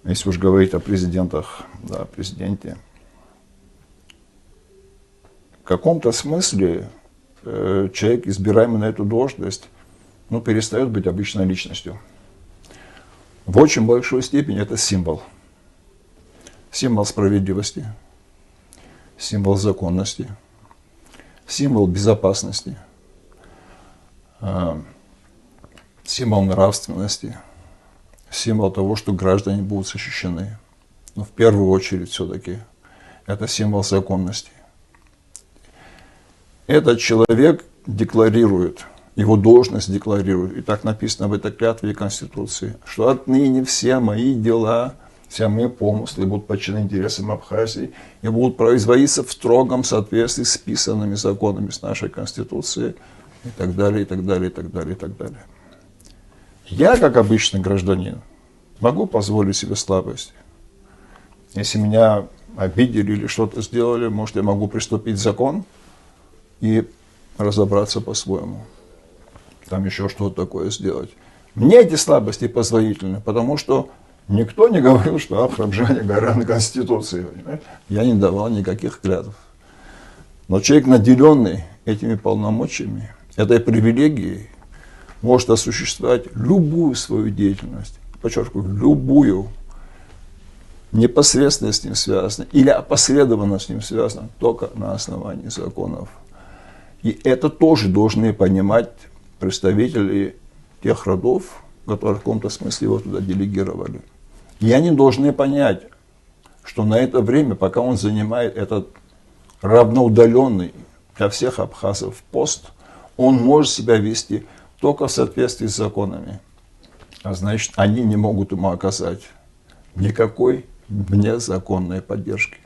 если уж говорить о президентах, да, президенте, в каком-то смысле человек, избираемый на эту должность, ну, перестает быть обычной личностью. В очень большой степени это символ. Символ справедливости, символ законности, символ безопасности, символ нравственности, символ того, что граждане будут защищены. Но в первую очередь все-таки это символ законности. Этот человек декларирует, его должность декларирует, и так написано в этой клятве и Конституции, что отныне все мои дела, все мои помыслы будут подчинены интересам Абхазии и будут производиться в строгом соответствии с писанными законами, с нашей Конституцией, и так далее, и так далее, и так далее, и так далее. Я, как обычный гражданин, могу позволить себе слабость. Если меня обидели или что-то сделали, может, я могу приступить к закону и разобраться по-своему. Там еще что-то такое сделать. Мне эти слабости позволительны, потому что никто не говорил, что абхазсчане гаранты Конституции. Понимаете? Я не давал никаких клятв. Но человек, наделенный этими полномочиями, этой привилегией, может осуществлять любую свою деятельность, подчеркиваю, любую, непосредственно с ним связано или опосредованно с ним связано только на основании законов. И это тоже должны понимать представители тех родов, которые в каком-то смысле его туда делегировали. И они должны понять, что на это время, пока он занимает этот равноудаленный для всех абхазов пост, он может себя вести только в соответствии с законами. А значит, они не могут ему оказать никакой внезаконной поддержки.